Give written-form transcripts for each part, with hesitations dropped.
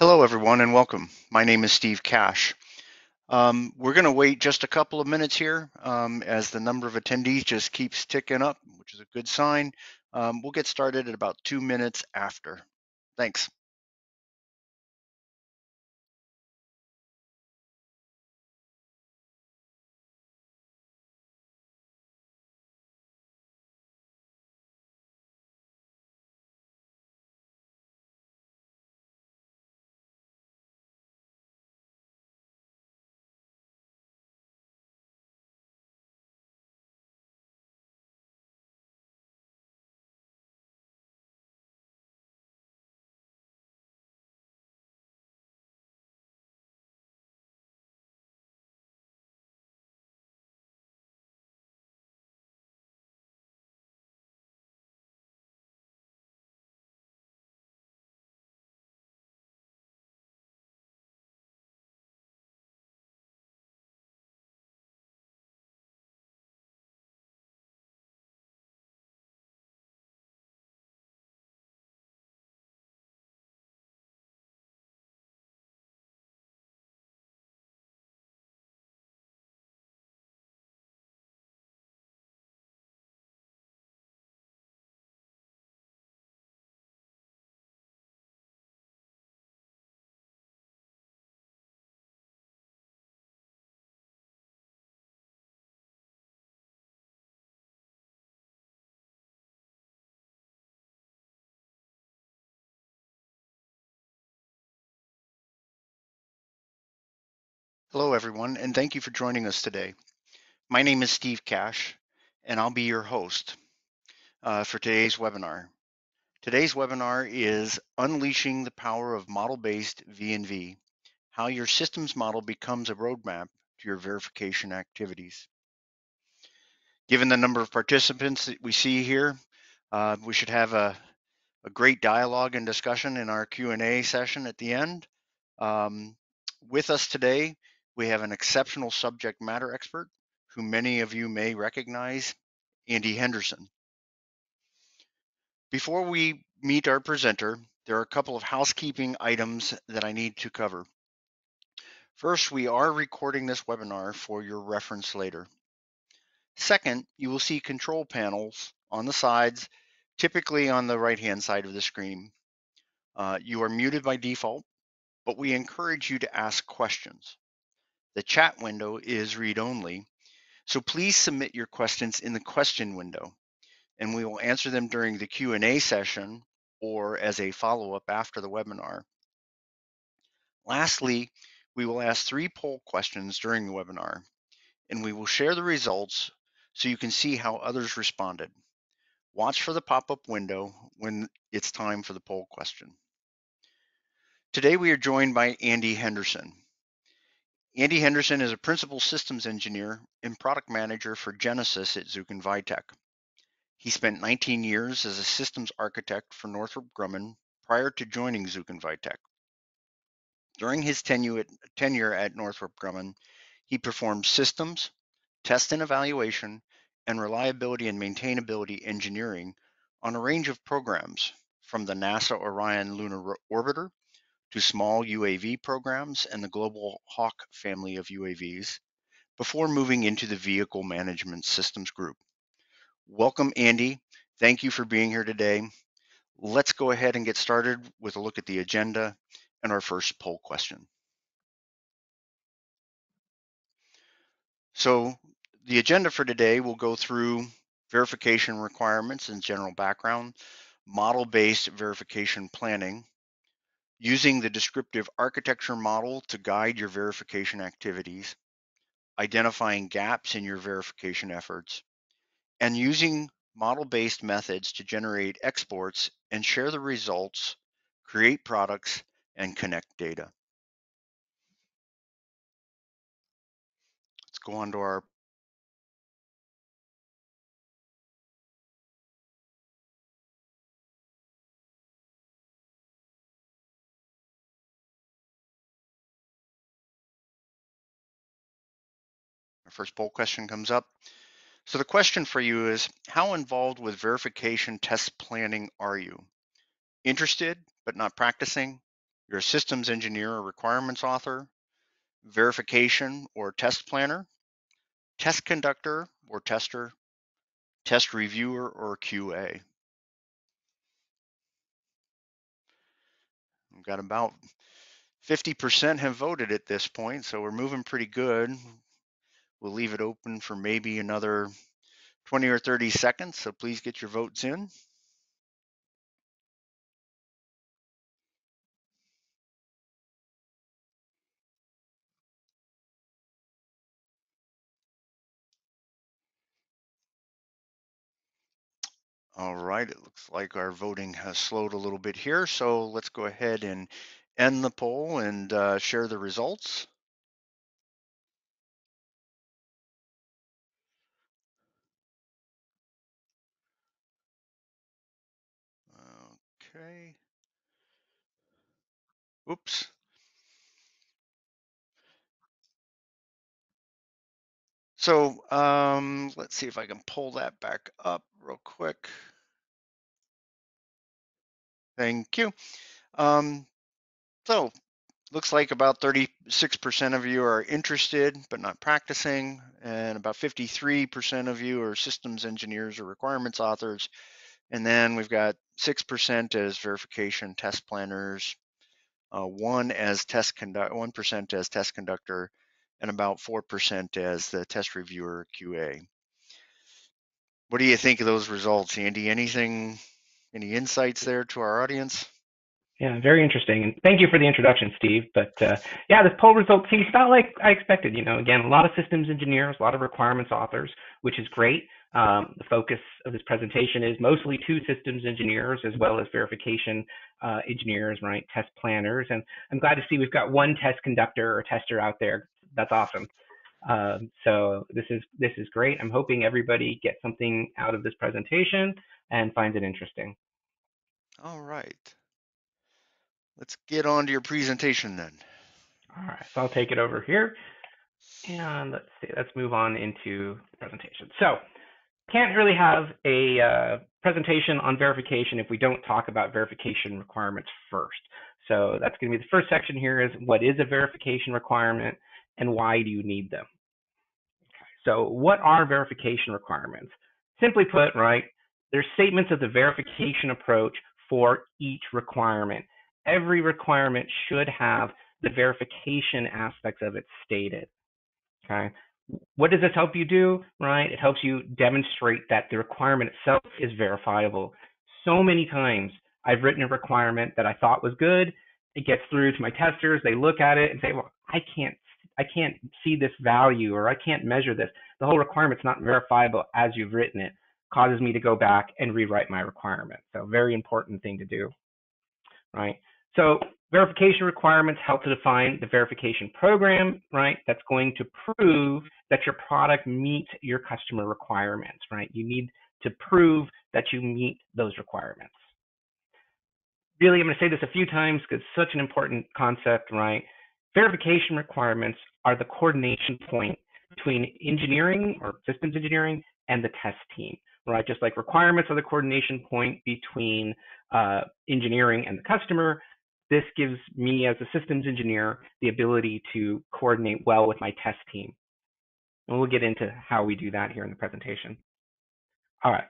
Hello, everyone, and welcome. My name is Steve Cash. We're going to wait just a couple of minutes here as the number of attendees just keeps ticking up, which is a good sign. We'll get started at about 2 minutes after. Thanks. Hello, everyone, and thank you for joining us today. My name is Steve Cash, and I'll be your host for today's webinar. Today's webinar is Unleashing the Power of Model-Based V&V, how your systems model becomes a roadmap to your verification activities. Given the number of participants that we see here, we should have a great dialogue and discussion in our Q&A session at the end. With us today, we have an exceptional subject matter expert who many of you may recognize, Andy Henderson. Before we meet our presenter, there are a couple of housekeeping items that I need to cover. First, we are recording this webinar for your reference later. Second, you will see control panels on the sides, typically on the right-hand side of the screen. You are muted by default, but we encourage you to ask questions. The chat window is read-only, so please submit your questions in the question window, and we will answer them during the Q&A session or as a follow-up after the webinar. Lastly, we will ask 3 poll questions during the webinar, and we will share the results so you can see how others responded. Watch for the pop-up window when it's time for the poll question. Today we are joined by Andy Henderson. Andy Henderson is a principal systems engineer and product manager for GENESYS at Zuken Vitek. He spent 19 years as a systems architect for Northrop Grumman prior to joining Zuken Vitek. During his tenure at Northrop Grumman, he performed systems, test and evaluation, and reliability and maintainability engineering on a range of programs, from the NASA Orion Lunar Orbiter to small UAV programs and the Global Hawk family of UAVs, before moving into the Vehicle Management Systems group. Welcome, Andy. Thank you for being here today. Let's go ahead and get started with a look at the agenda and our first poll question. So the agenda for today will go through verification requirements and general background, model-based verification planning, using the descriptive architecture model to guide your verification activities, identifying gaps in your verification efforts, and using model-based methods to generate exports and share the results, create products, and connect data. Let's go on to our first poll question comes up. So the question for you is, how involved with verification test planning are you? Interested, but not practicing? You're a systems engineer or requirements author, verification or test planner, test conductor or tester, test reviewer or QA. We've got about 50% have voted at this point, so we're moving pretty good. We'll leave it open for maybe another 20 or 30 seconds, so please get your votes in. All right, it looks like our voting has slowed a little bit here, so let's go ahead and end the poll and share the results. Okay. Oops. So let's see if I can pull that back up real quick. Thank you. So looks like about 36% of you are interested but not practicing, and about 53% of you are systems engineers or requirements authors. And then we've got 6% as verification test planners, 1% as test conductor, and about 4% as the test reviewer QA. What do you think of those results, Andy? Any insights there to our audience? Yeah, very interesting. And thank you for the introduction, Steve. But yeah, this poll result seems about like I expected. Again, a lot of systems engineers, a lot of requirements authors, which is great. The focus of this presentation is mostly to systems engineers as well as verification engineers, right? Test planners. And I'm glad to see we've got one test conductor or tester out there. That's awesome. So this is great. I'm hoping everybody gets something out of this presentation and finds it interesting. All right. Let's get on to your presentation then. All right, so I'll take it over here. And let's see, let's move on into the presentation. So can't really have a presentation on verification if we don't talk about verification requirements first. So that's going to be the first section here is what is a verification requirement and why do you need them? So what are verification requirements? Simply put, right, there's statements of the verification approach for each requirement. Every requirement should have the verification aspects of it stated. Okay. What does this help you do? Right? It helps you demonstrate that the requirement itself is verifiable. So many times I've written a requirement that I thought was good. It gets through to my testers. They look at it and say, well, I can't see this value or I can't measure this. The whole requirement's not verifiable as you've written it. Causes me to go back and rewrite my requirement. So very important thing to do, right? So verification requirements help to define the verification program, right? That's going to prove that your product meets your customer requirements, right? You need to prove that you meet those requirements. Really, I'm going to say this a few times because it's such an important concept, right? Verification requirements are the coordination point between engineering or systems engineering and the test team, right? Just like requirements are the coordination point between engineering and the customer, this gives me as a systems engineer the ability to coordinate well with my test team. And we'll get into how we do that here in the presentation. All right.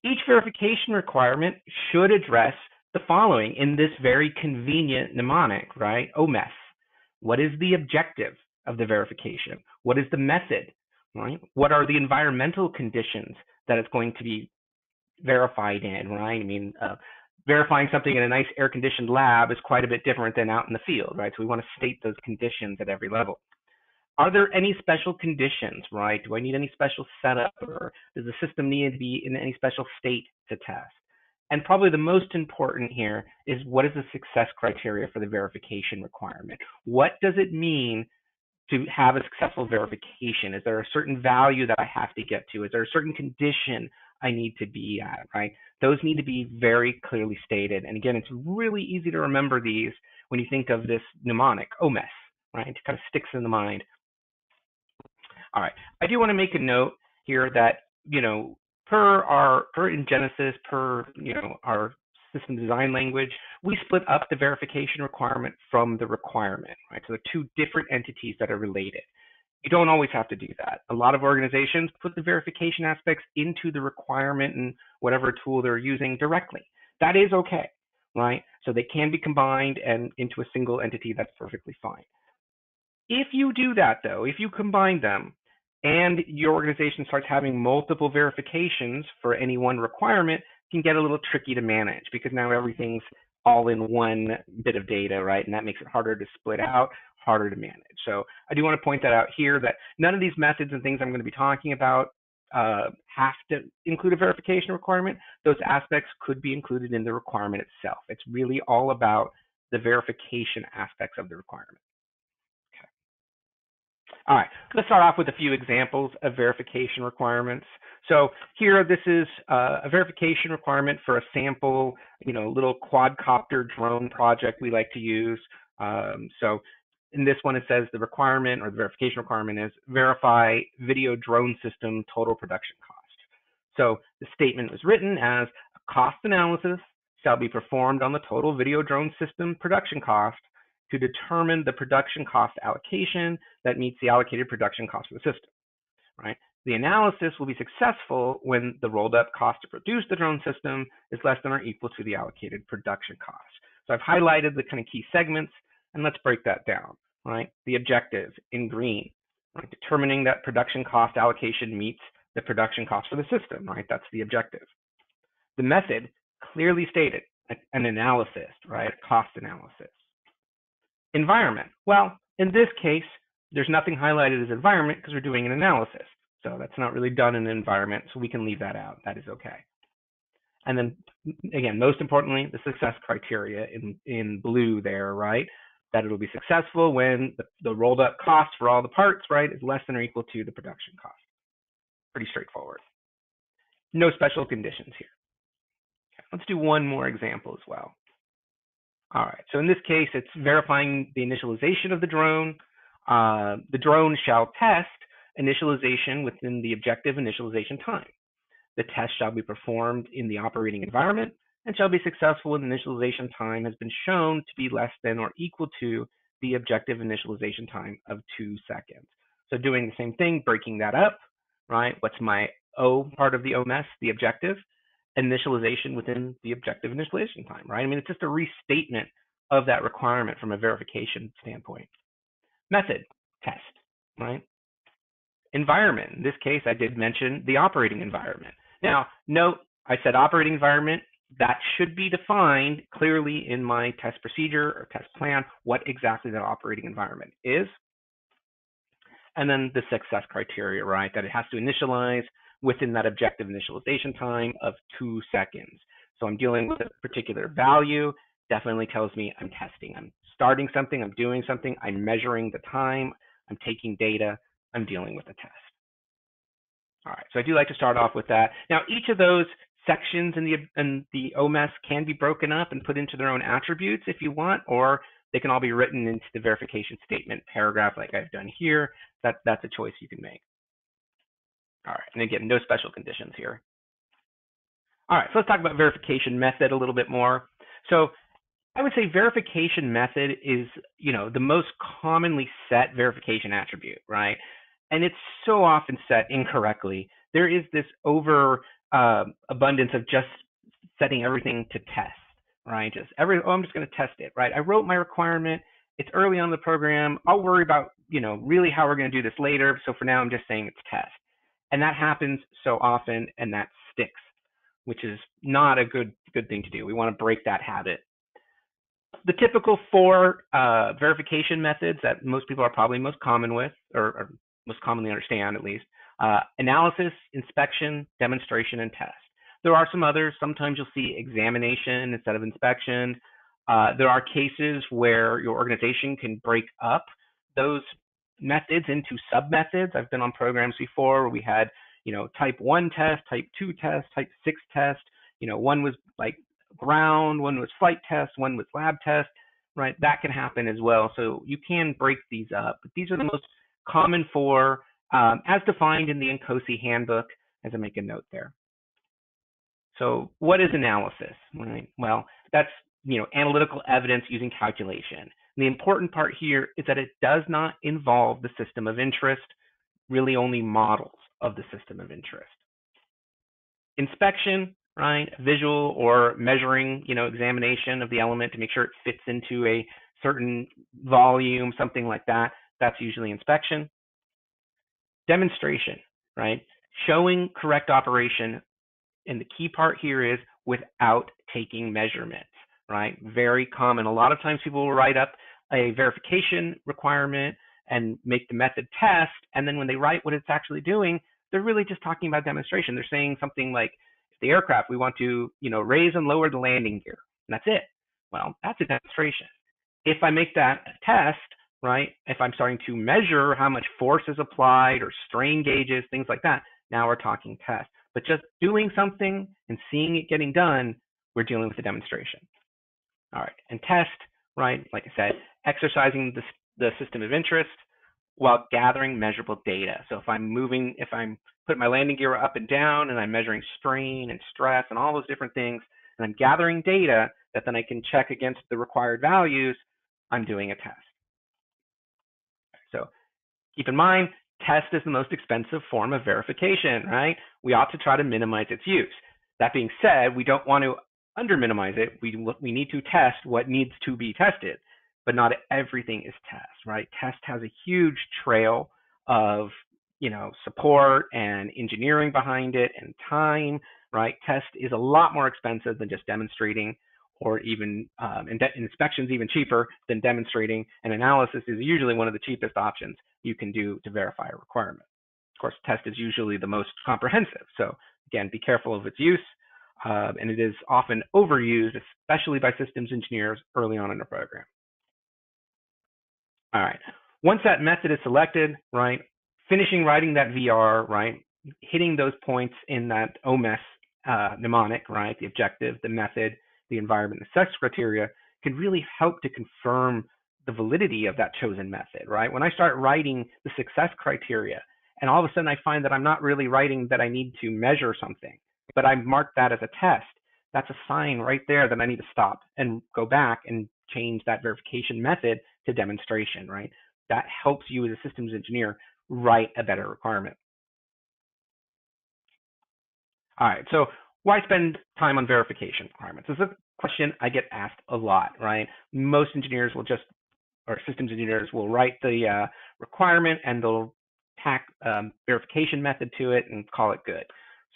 Each verification requirement should address the following in this very convenient mnemonic, right? OMES. What is the objective of the verification? What is the method, right? What are the environmental conditions that it's going to be verified in, right? I mean, verifying something in a nice air-conditioned lab is quite a bit different than out in the field, right? So we want to state those conditions at every level. Are there any special conditions, right? Do I need any special setup, or does the system need to be in any special state to test? And probably the most important here is what is the success criteria for the verification requirement? What does it mean to have a successful verification? Is there a certain value that I have to get to? Is there a certain condition I need to be at, right? Those need to be very clearly stated. And again, it's really easy to remember these when you think of this mnemonic, OMES, right? It kind of sticks in the mind. All right. I do want to make a note here that, per in GENESYS, per, our system design language, we split up the verification requirement from the requirement, right? So they're two different entities that are related. You don't always have to do that. A lot of organizations put the verification aspects into the requirement and whatever tool they're using directly. That is okay, right? So they can be combined and into a single entity. That's perfectly fine. If you do that, though, if you combine them and your organization starts having multiple verifications for any one requirement, it can get a little tricky to manage because now everything's all in one bit of data, right? And that makes it harder to split out, harder to manage. So I do want to point that out here that none of these methods and things I'm going to be talking about have to include a verification requirement. Those aspects could be included in the requirement itself. It's really all about the verification aspects of the requirement. All right, let's start off with a few examples of verification requirements. So here, this is a verification requirement for a sample, little quadcopter drone project we like to use. So in this one, it says the requirement or the verification requirement is verify video drone system total production cost. So the statement was written as a cost analysis shall be performed on the total video drone system production cost to determine the production cost allocation that meets the allocated production cost for the system, right? The analysis will be successful when the rolled up cost to produce the drone system is less than or equal to the allocated production cost. So I've highlighted the kind of key segments, and let's break that down, right? The objective in green, right? Determining that production cost allocation meets the production cost for the system, right? That's the objective. The method clearly stated, an analysis, right? A cost analysis. Environment. Well, in this case, there's nothing highlighted as environment because we're doing an analysis. So that's not really done in an environment, so we can leave that out. That is okay. And then, again, most importantly, the success criteria in blue there, right? That it'll be successful when the rolled up cost for all the parts, right, is less than or equal to the production cost. Pretty straightforward. No special conditions here. Okay, let's do one more example as well. All right, so in this case, it's verifying the initialization of the drone. The drone shall test initialization within the objective initialization time. The test shall be performed in the operating environment and shall be successful when the initialization time has been shown to be less than or equal to the objective initialization time of 2 seconds. So doing the same thing, breaking that up, right? What's my O part of the OMS, the objective? Initialization within the objective initialization time, right? I mean, it's just a restatement of that requirement from a verification standpoint. Method, test, right? Environment, in this case, I did mention the operating environment. Now, note, I said operating environment, that should be defined clearly in my test procedure or test plan, what exactly that operating environment is. And then the success criteria, right? That it has to initialize within that objective initialization time of 2 seconds. So I'm dealing with a particular value, definitely tells me I'm testing. I'm starting something, I'm doing something, I'm measuring the time, I'm taking data, I'm dealing with a test. All right, so I do like to start off with that. Now, each of those sections in the OMS can be broken up and put into their own attributes if you want, or they can all be written into the verification statement paragraph like I've done here. That's a choice you can make. All right, and again, no special conditions here. All right, so let's talk about verification method a little bit more. So I would say verification method is, the most commonly set verification attribute, right? And it's so often set incorrectly. There is this abundance of just setting everything to test, right? I'm just going to test it, right? I wrote my requirement. It's early on in the program. I'll worry about, really how we're going to do this later. So for now, I'm just saying it's test. And that happens so often, and that sticks, which is not a good thing to do. We want to break that habit. The typical 4 verification methods that most people are probably most common with, or most commonly understand at least, analysis, inspection, demonstration, and test. There are some others. Sometimes you'll see examination instead of inspection. There are cases where your organization can break up those methods into sub-methods. I've been on programs before where we had, type 1 test, type 2 test, type 6 test. One was like ground, one was flight test, one was lab test, right? That can happen as well. So you can break these up, but these are the most common 4 as defined in the NCOSE handbook, as I make a note there. So what is analysis, right? Well, that's analytical evidence using calculation. And the important part here is that it does not involve the system of interest, really only models of the system of interest. Inspection, right? Visual or measuring, examination of the element to make sure it fits into a certain volume, something like that. That's usually inspection. Demonstration, right? Showing correct operation. And the key part here is without taking measurements, right? Very common. A lot of times people will write up a verification requirement and make the method test. And then when they write what it's actually doing, they're really just talking about demonstration. They're saying something like, if the aircraft, we want to, raise and lower the landing gear. And that's it. Well, that's a demonstration. If I make that a test, right, if I'm starting to measure how much force is applied or strain gauges, things like that, now we're talking test. But just doing something and seeing it getting done, we're dealing with a demonstration. All right, and test, right, like I said, exercising the system of interest while gathering measurable data. So if I'm putting my landing gear up and down and I'm measuring strain and stress and all those different things, and I'm gathering data that then I can check against the required values, I'm doing a test. So keep in mind, test is the most expensive form of verification, right? We ought to try to minimize its use. That being said, we don't want to under-minimize it. We need to test what needs to be tested, but not everything is test, right? Test has a huge trail of, support and engineering behind it and time, right? Test is a lot more expensive than just demonstrating, or even inspection's even cheaper than demonstrating, and analysis is usually one of the cheapest options you can do to verify a requirement. Of course, test is usually the most comprehensive. So again, be careful of its use, and it is often overused, especially by systems engineers early on in the program. All right, once that method is selected, right, finishing writing that VR, right, hitting those points in that OMS mnemonic, right, the objective, the method, the environment, the success criteria, can really help to confirm the validity of that chosen method, right? When I start writing the success criteria, and all of a sudden I find that I'm not really writing that I need to measure something, but I marked that as a test, that's a sign right there that I need to stop and go back and change that verification method to demonstration, right? That helps you as a systems engineer write a better requirement. All right, so why spend time on verification requirements? This is a question I get asked a lot, right? Most engineers will or systems engineers will write the requirement and they'll tack verification method to it and call it good.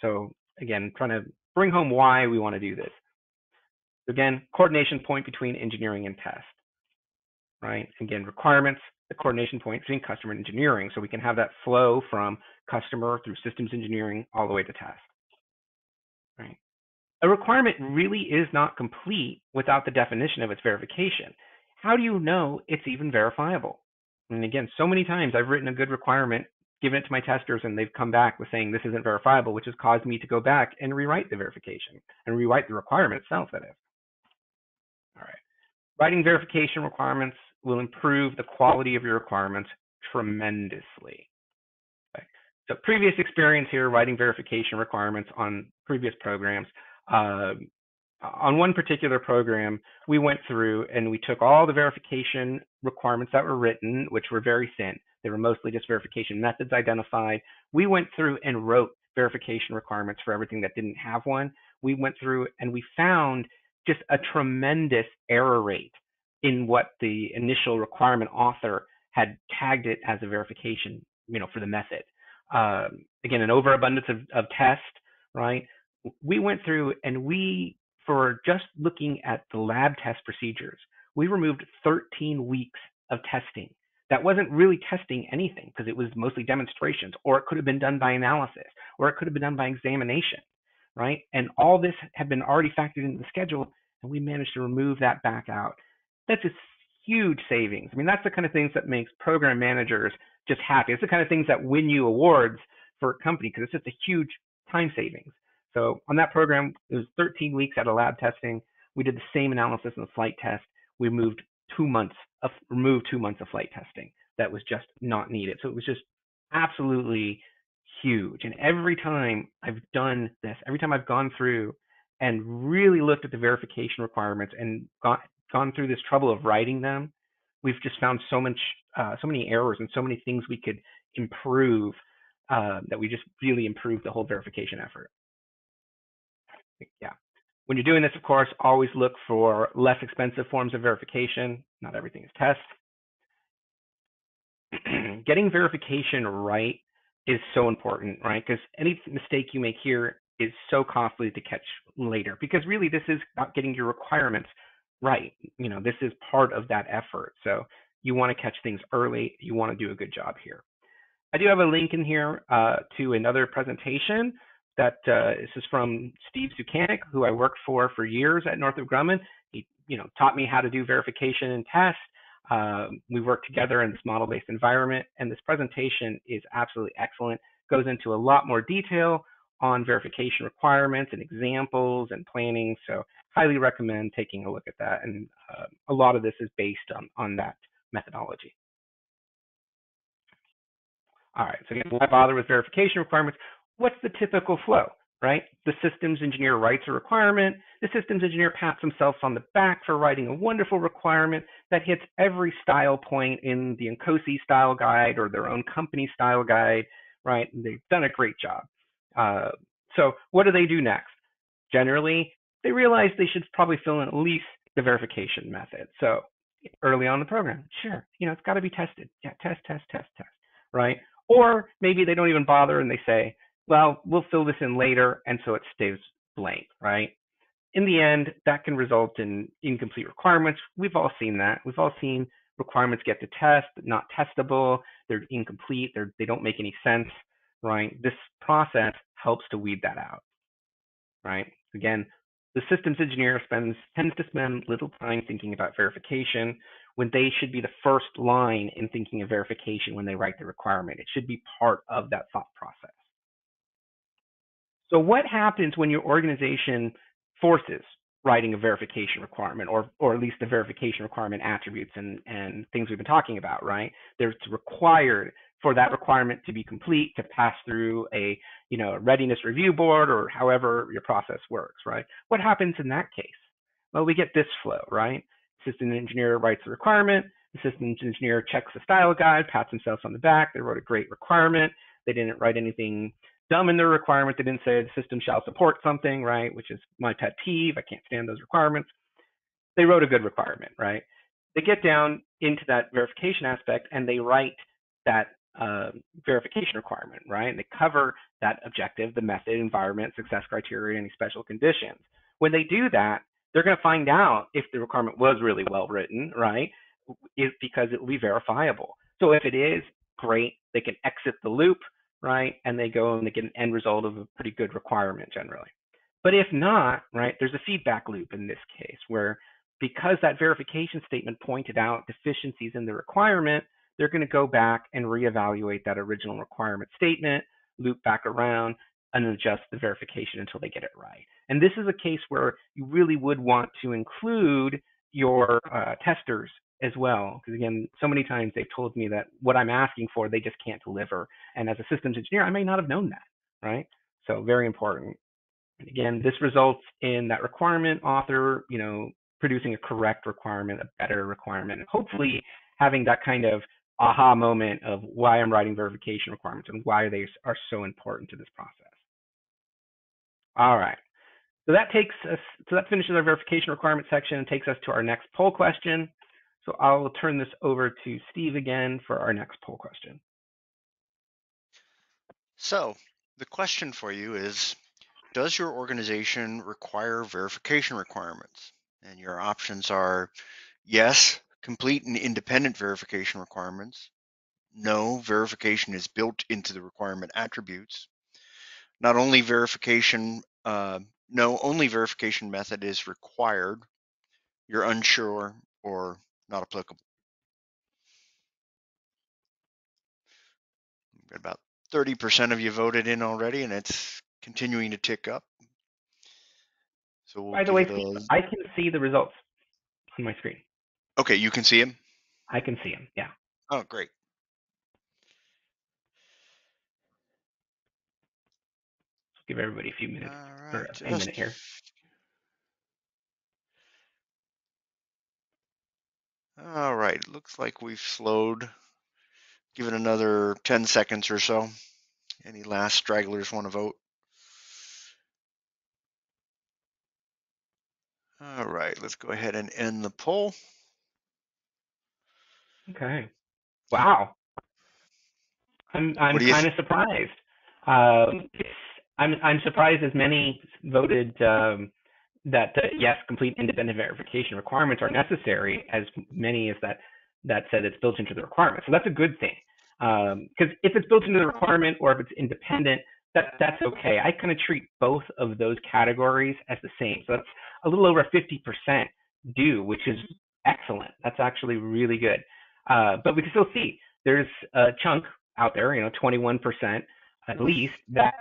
So again, trying to bring home why we want to do this. Again, coordination point between engineering and test, right? Again, requirements, the coordination point between customer and engineering, so we can have that flow from customer through systems engineering all the way to test, right? A requirement really is not complete without the definition of its verification. How do you know it's even verifiable? And again, so many times I've written a good requirement, given it to my testers, and they've come back with saying this isn't verifiable, which has caused me to go back and rewrite the verification and rewrite the requirement itself, that is. All right. Writing verification requirements will improve the quality of your requirements tremendously. Okay. So previous experience here, writing verification requirements on previous programs. On one particular program, we went through and we took all the verification requirements that were written, which were very thin. They were mostly just verification methods identified. We went through and wrote verification requirements for everything that didn't have one. We went through and we found just a tremendous error rate in what the initial requirement author had tagged it as a verification, for the method. Again, an overabundance of test, right? We went through and for just looking at the lab test procedures, we removed 13 weeks of testing. That wasn't really testing anything because it was mostly demonstrations, or it could have been done by analysis, or it could have been done by examination, right? And all this had been already factored into the schedule, and we managed to remove that back out. That's just huge savings. I mean, that's the kind of things that makes program managers just happy. It's the kind of things that win you awards for a company because it's just a huge time savings. So on that program, it was 13 weeks out of lab testing. We did the same analysis in the flight test. We removed 2 months of flight testing that was just not needed. So it was just absolutely huge. And every time I've done this, every time I've gone through and really looked at the verification requirements and gone through this trouble of writing them, we've just found so many errors and so many things we could improve, that we just really improved the whole verification effort. Yeah. When you're doing this, of course, always look for less expensive forms of verification. Not everything is test. Getting verification right is so important, right? Because any mistake you make here is so costly to catch later. Because really, this is about getting your requirements right. This is part of that effort. So you want to catch things early. You want to do a good job here. I do have a link in here to another presentation that this is from Steve Sukanik, who I worked for years at Northrop Grumman. He, taught me how to do verification and test. We worked together in this model-based environment, and this presentation is absolutely excellent. Goes into a lot more detail on verification requirements and examples and planning. So highly recommend taking a look at that. And a lot of this is based on that methodology. All right, so again, why bother with verification requirements? What's the typical flow, right? The systems engineer writes a requirement. The systems engineer pats himself on the back for writing a wonderful requirement that hits every style point in the NCOSI style guide or their own company style guide, right? And they've done a great job. So what do they do next? Generally, they realize they should probably fill in at least the verification method. So early on in the program, sure, it's got to be tested. Yeah, test, right? Or maybe they don't even bother and they say, well, we'll fill this in later, and so it stays blank, right? In the end, that can result in incomplete requirements. We've all seen that. We've all seen requirements get to test, not testable. They're incomplete. They don't make any sense, right? This process helps to weed that out, right? Again, the systems engineer tends to spend little time thinking about verification when they should be the first line in thinking of verification when they write the requirement. It should be part of that thought process. So what happens when your organization forces writing a verification requirement, or at least the verification requirement attributes and things we've been talking about, right? There's required for that requirement to be complete to pass through a readiness review board or however your process works, right? What happens in that case? Well, we get this flow, right? System engineer writes the requirement. The systems engineer checks the style guide, pats themselves on the back. They wrote a great requirement. They didn't write anything dumb in their requirement. They didn't say the system shall support something, right? Which is my pet peeve. I can't stand those requirements. They wrote a good requirement, right? They get down into that verification aspect and they write that verification requirement, right? And they cover that objective, the method, environment, success criteria, any special conditions. When they do that, they're going to find out if the requirement was really well written, right? Because it will be verifiable. So if it is, great. They can exit the loop, right? And they go and they get an end result of a pretty good requirement generally. But if not, right, there's a feedback loop in this case where because that verification statement pointed out deficiencies in the requirement, they're going to go back and reevaluate that original requirement statement, loop back around, and adjust the verification until they get it right. And this is a case where you really would want to include your testers as well. Because again, so many times they've told me that what I'm asking for, they just can't deliver. And as a systems engineer, I may not have known that, right? So very important. And again, this results in that requirement author, producing a correct requirement, a better requirement, and hopefully having that kind of aha moment of why I'm writing verification requirements and why they are so important to this process. All right. So that finishes our verification requirement section and takes us to our next poll question. So I will turn this over to Steve again for our next poll question. So the question for you is, does your organization require verification requirements? And your options are yes, complete and independent verification requirements. No, verification is built into the requirement attributes. Not only verification, no, only verification method is required. You're unsure or not applicable. We've got about 30% of you voted in already, and it's continuing to tick up. So we'll By the give way, it Steve, a. I can see the results on my screen. Okay, you can see him? I can see them, yeah. Oh, great. Give everybody a few minutes, All or right, a minute just here. All right, looks like we've slowed. Give it another 10 seconds or so. Any last stragglers want to vote? All right, let's go ahead and end the poll. Okay. Wow. What I'm do you kind of surprised. It's, I'm surprised as many voted that yes, complete independent verification requirements are necessary, as many as that said it's built into the requirement. So that's a good thing. Because if it's built into the requirement or if it's independent, that's okay. I kind of treat both of those categories as the same. So that's a little over 50% do, which is excellent. That's actually really good. But we can still see there's a chunk out there, 21% at least, that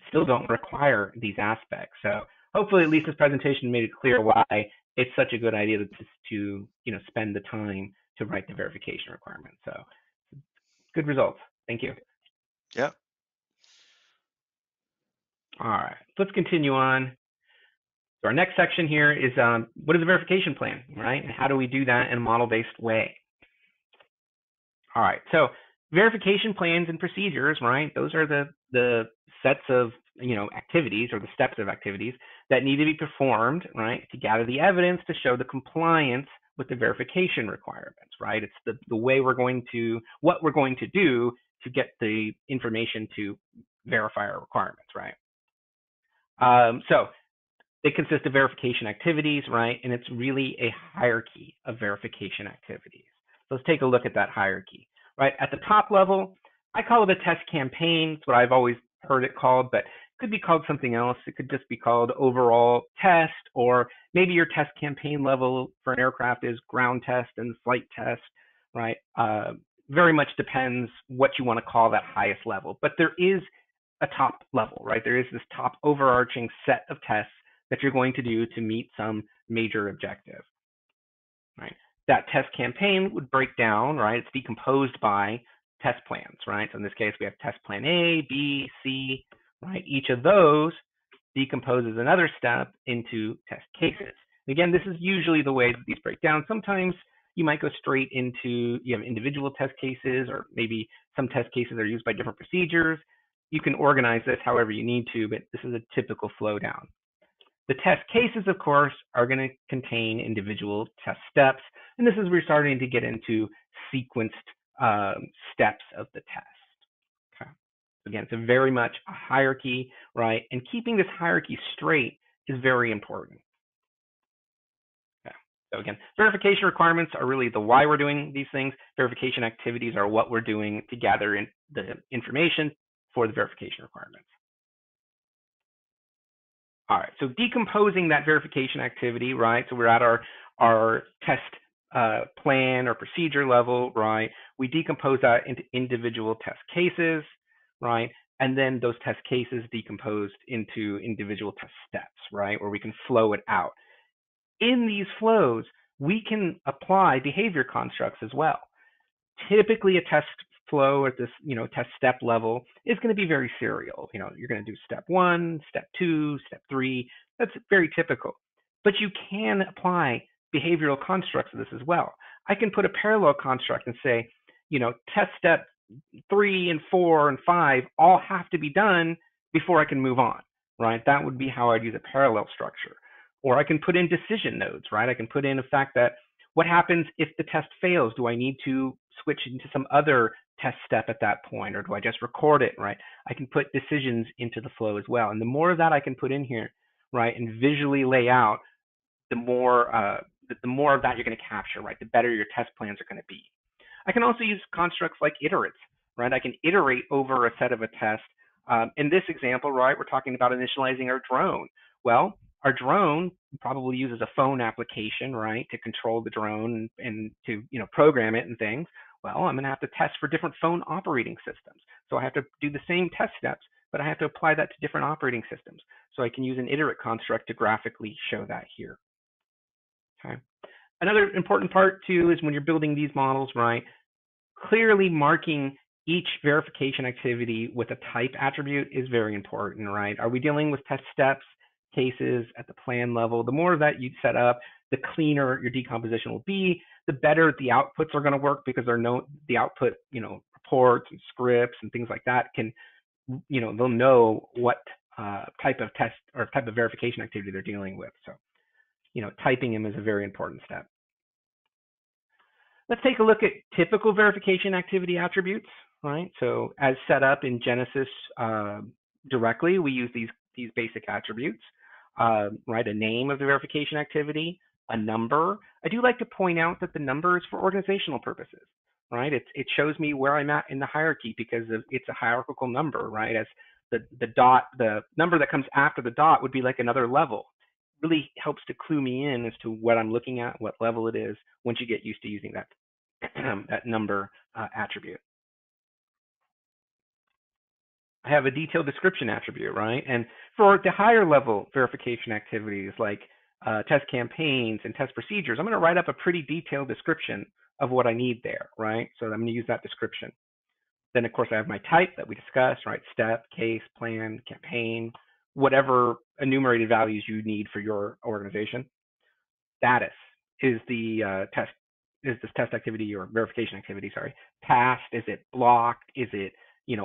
still don't require these aspects. So hopefully at least this presentation made it clear why it's such a good idea to spend the time to write the verification requirement. So good results. Thank you. Yeah. All right, let's continue on. So our next section here is what is a verification plan, right? And how do we do that in a model-based way? All right, so verification plans and procedures, right? Those are the sets of activities or the steps of activities that need to be performed, right, to gather the evidence to show the compliance with the verification requirements, right? It's the way what we're going to do to get the information to verify our requirements, right? So they consist of verification activities, right? And it's really a hierarchy of verification activities. So let's take a look at that hierarchy, right? At the top level, I call it a test campaign. It's what I've always heard it called, but it could be called something else. It could just be called overall test, or maybe your test campaign level for an aircraft is ground test and flight test, right? Very much depends what you want to call that highest level. But there is a top level, right? There is this top overarching set of tests that you're going to do to meet some major objective, right? That test campaign would break down, right? It's decomposed by test plans, right? So in this case, we have test plan A, B, C, right? Each of those decomposes another step into test cases. Again, this is usually the way that these break down. Sometimes you might go straight into, you have individual test cases, or maybe some test cases are used by different procedures. You can organize this however you need to, but this is a typical flow down. The test cases, of course, are going to contain individual test steps, and this is where we're starting to get into sequenced steps of the test. Okay. Again, it's very much a hierarchy, right? And keeping this hierarchy straight is very important. Okay. So again, verification requirements are really the why we're doing these things. Verification activities are what we're doing to gather in the information for the verification requirements. All right, so decomposing that verification activity, right? So we're at our test plan or procedure level, right? We decompose that into individual test cases, right? And then those test cases decomposed into individual test steps, right? Where we can flow it out. In these flows, we can apply behavior constructs as well. Typically, a test flow at this test step level is going to be very serial. You're going to do step 1, step 2, step 3. That's very typical. But you can apply behavioral constructs to this as well. I can put a parallel construct and say, test step 3 and 4 and 5 all have to be done before I can move on, right? That would be how I'd use a parallel structure. Or I can put in decision nodes, right? I can put in the fact that what happens if the test fails? Do I need to switch into some other test step at that point, or do I just record it, right? I can put decisions into the flow as well. And the more of that I can put in here, right, and visually lay out, the more of that you're going to capture, right? The better your test plans are going to be. I can also use constructs like iterates, right? I can iterate over a set of a test. In this example, right, we're talking about initializing our drone. Well, our drone probably uses a phone application, right, to control the drone and to program it and things. Well, I'm going to have to test for different phone operating systems. So I have to do the same test steps, but I have to apply that to different operating systems. So I can use an iterate construct to graphically show that here. Okay. Another important part too is when you're building these models, right, clearly marking each verification activity with a type attribute is very important, right? Are we dealing with test steps? cases at the plan level. The more that you set up, the cleaner your decomposition will be, the better the outputs are going to work because the output, reports and scripts and things like that can, they'll know what type of test or type of verification activity they're dealing with. So, typing them is a very important step. Let's take a look at typical verification activity attributes, right? So as set up in GENESYS directly, we use these basic attributes, right? A name of the verification activity, a number. I do like to point out that the number is for organizational purposes, right? It shows me where I'm at in the hierarchy because it's a hierarchical number, right? As the number that comes after the dot would be like another level. Really helps to clue me in as to what I'm looking at, what level it is, once you get used to using that that number attribute. I have a detailed description attribute, right? And for the higher level verification activities like test campaigns and test procedures, I'm going to write up a pretty detailed description of what I need there, right? So I'm going to use that description. Then, of course, I have my type that we discussed, right? Step, case, plan, campaign, whatever enumerated values you need for your organization. Status is the this test activity or verification activity, sorry, passed? Is it blocked? Is it,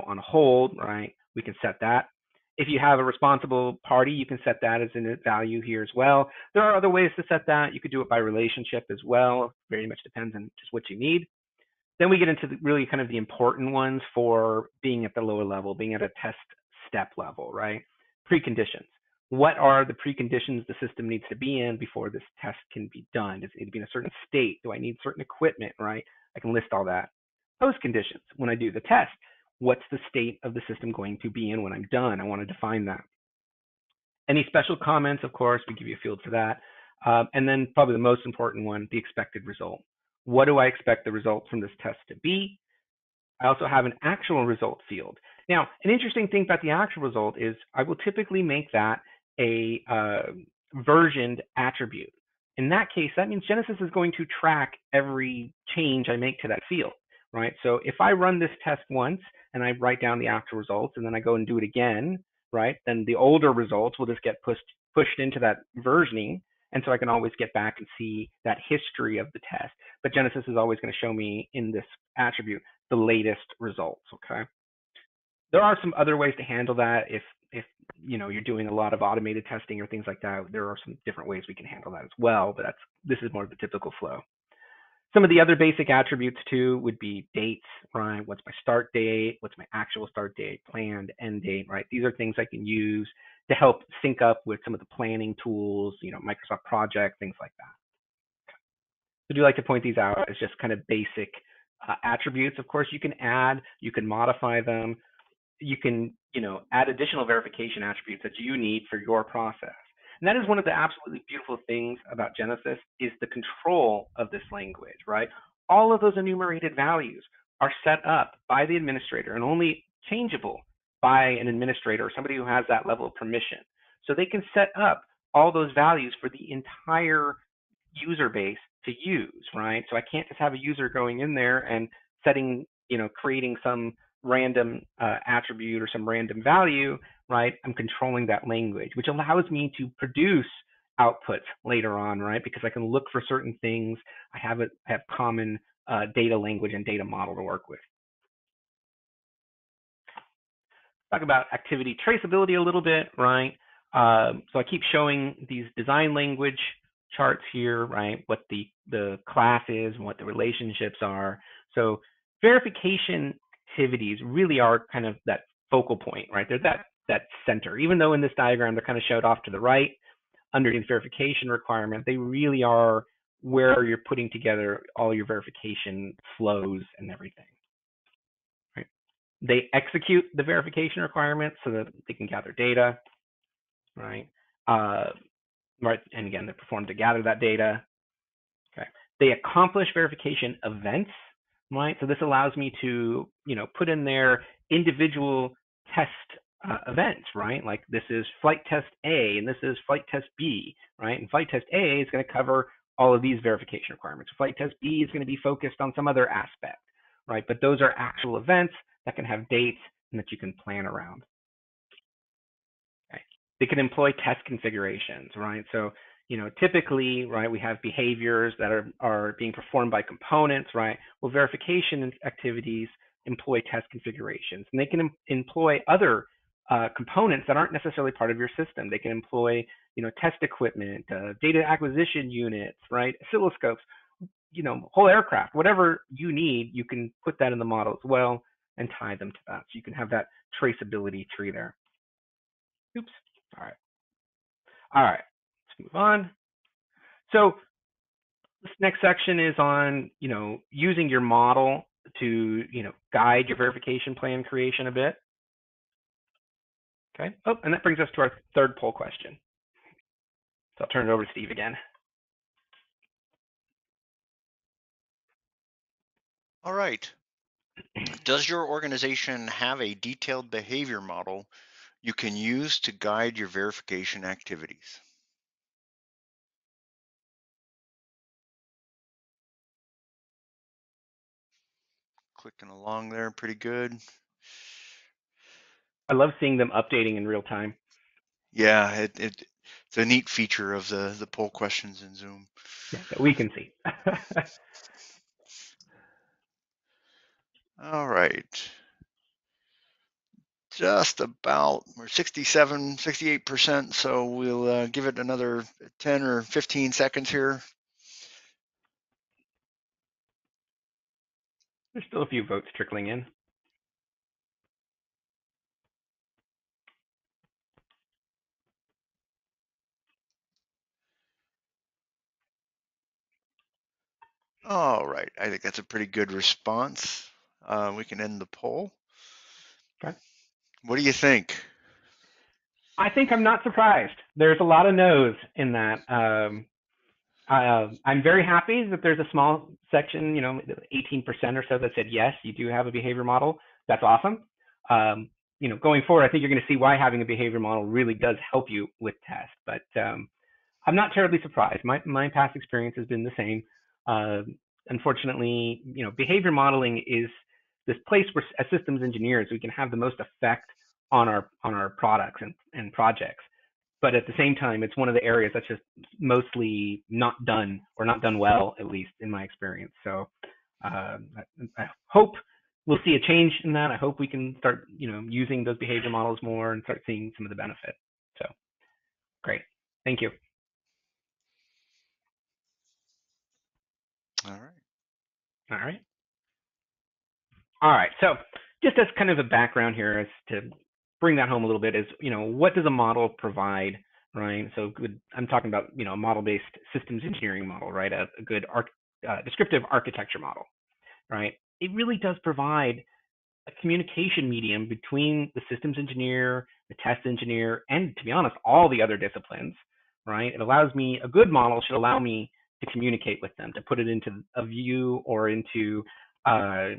on hold, right? We can set that. If you have a responsible party, you can set that as a value here as well. There are other ways to set that. You could do it by relationship as well. Very much depends on just what you need. Then we get into really kind of the important ones for being at the lower level, being at a test step level, right? Preconditions. What are the preconditions the system needs to be in before this test can be done? Does it need to be in a certain state? Do I need certain equipment, right? I can list all that. Post conditions. When I do the test, what's the state of the system going to be in when I'm done? I want to define that. Any special comments, of course, we give you a field for that. And then probably the most important one, the expected result. What do I expect the results from this test to be? I also have an actual result field. Now, an interesting thing about the actual result is I will typically make that a versioned attribute. In that case, that means GENESYS is going to track every change I make to that field, right? So if I run this test once and I write down the actual results and then I go and do it again, right, then the older results will just get pushed into that versioning. And so I can always get back and see that history of the test. But GENESYS is always going to show me in this attribute the latest results, okay? There are some other ways to handle that if you're doing a lot of automated testing or things like that. There are some different ways we can handle that as well, but this is more of the typical flow. Some of the other basic attributes too would be dates, right? What's my start date? What's my actual start date? Planned end date, right? These are things I can use to help sync up with some of the planning tools, Microsoft Project, things like that. So I do like to point these out as just kind of basic attributes. Of course, you can modify them. You can, add additional verification attributes that you need for your process. And that is one of the absolutely beautiful things about GENESYS is the control of this language, right? All of those enumerated values are set up by the administrator and only changeable by an administrator or somebody who has that level of permission. So they can set up all those values for the entire user base to use, right? So I can't just have a user going in there and setting, creating some random attribute or some random value, right? I'm controlling that language, which allows me to produce outputs later on, right? Because I can look for certain things. I have common data language and data model to work with. Talk about activity traceability a little bit, right? So I keep showing these design language charts here, right? What the class is and what the relationships are. So verification activities really are kind of that focal point, right? They're that center. Even though in this diagram they're kind of showed off to the right, underneath verification requirement, they really are where you're putting together all your verification flows and everything. Right? They execute the verification requirements so that they can gather data, right? Right, and again, they perform to gather that data. Okay, they accomplish verification events, right? So this allows me to, put in there individual test events, right? Like this is flight test A and this is flight test B, right? And flight test A is going to cover all of these verification requirements. Flight test B is going to be focused on some other aspect, right? But those are actual events that can have dates and that you can plan around. Okay. They can employ test configurations, right? So, typically, right, we have behaviors that are being performed by components, right? Well, verification activities employ test configurations, and they can employ other components that aren't necessarily part of your system. They can employ, test equipment, data acquisition units, right? Oscilloscopes, whole aircraft, whatever you need, you can put that in the model as well and tie them to that. So you can have that traceability tree there. Oops. All right. All right. Let's move on. So this next section is on, using your model to, guide your verification plan creation a bit. Okay. Oh, and that brings us to our third poll question. So I'll turn it over to Steve again. All right. Does your organization have a detailed behavior model you can use to guide your verification activities? Clicking along there, pretty good. I love seeing them updating in real time. Yeah, it's a neat feature of the poll questions in Zoom. Yeah, that we can see. All right. Just about, we're 67, 68%, so we'll give it another 10 or 15 seconds here. There's still a few votes trickling in. All right, I think that's a pretty good response. We can end the poll. Okay. What do you think? I think I'm not surprised. There's a lot of no's in that. I'm very happy that there's a small section, 18% or so that said yes, you do have a behavior model. That's awesome. Going forward, I think you're going to see why having a behavior model really does help you with tests. But I'm not terribly surprised. My past experience has been the same. Unfortunately, behavior modeling is this place where, as systems engineers, we can have the most effect on our products and projects. But at the same time, it's one of the areas that's just mostly not done, or not done well, at least in my experience. So I hope we'll see a change in that. I hope we can start, using those behavior models more and start seeing some of the benefit. So great. Thank you. All right. All right. All right. So just as kind of a background here, as to bring that home a little bit, is, what does a model provide, right? So I'm talking about, a model-based systems engineering model, right? A good descriptive architecture model, right? It really does provide a communication medium between the systems engineer, the test engineer, and, to be honest, all the other disciplines, right? It allows me, a good model should allow me to communicate with them, to put it into a view or into uh,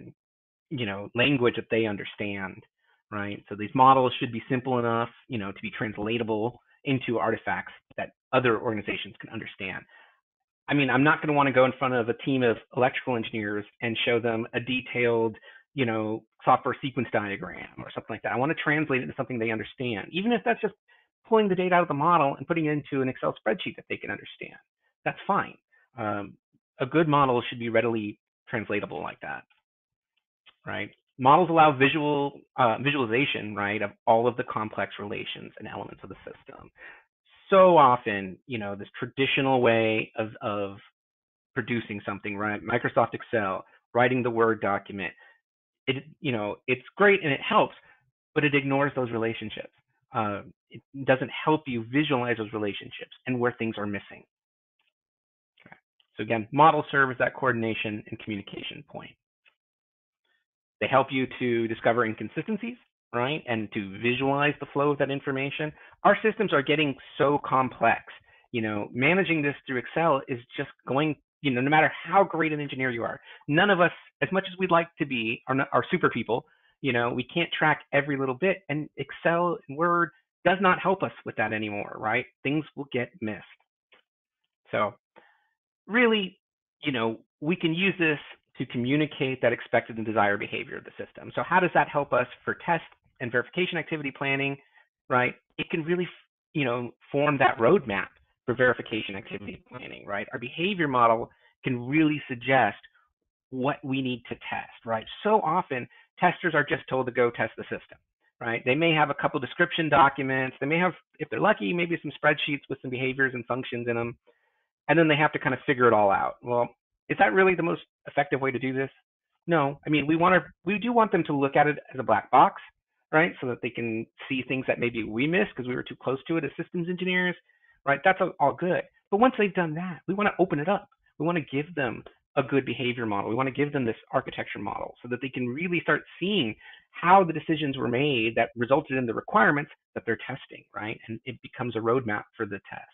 language that they understand, right? So these models should be simple enough, to be translatable into artifacts that other organizations can understand. I mean, I'm not going to want to go in front of a team of electrical engineers and show them a detailed, software sequence diagram or something like that. I want to translate it into something they understand, even if that's just pulling the data out of the model and putting it into an Excel spreadsheet that they can understand. That's fine. A good model should be readily translatable like that, right? Models allow visualization, right, of all of the complex relations and elements of the system. So often, this traditional way of producing something, right? Microsoft Excel, writing the Word document, it's great and it helps, but it ignores those relationships. It doesn't help you visualize those relationships and where things are missing. Okay. So again, models serve as that coordination and communication point. They help you to discover inconsistencies, right? And to visualize the flow of that information. Our systems are getting so complex. Managing this through Excel is just going, no matter how great an engineer you are, none of us, as much as we'd like to be, are super people. We can't track every little bit, and Excel and Word does not help us with that anymore, right? Things will get missed. So really, we can use this to communicate that expected and desired behavior of the system. So how does that help us for test and verification activity planning, right? It can really, form that roadmap for verification activity planning, right? Our behavior model can really suggest what we need to test, right? So often testers are just told to go test the system, right? They may have a couple description documents. They may have, if they're lucky, maybe some spreadsheets with some behaviors and functions in them, and then they have to kind of figure it all out. Well, is that really the most effective way to do this? No. I mean, we do want them to look at it as a black box, right? So that they can see things that maybe we missed because we were too close to it as systems engineers, right? That's all good. But once they've done that, we want to open it up. We want to give them a good behavior model. We want to give them this architecture model so that they can really start seeing how the decisions were made that resulted in the requirements that they're testing, right? And it becomes a roadmap for the test.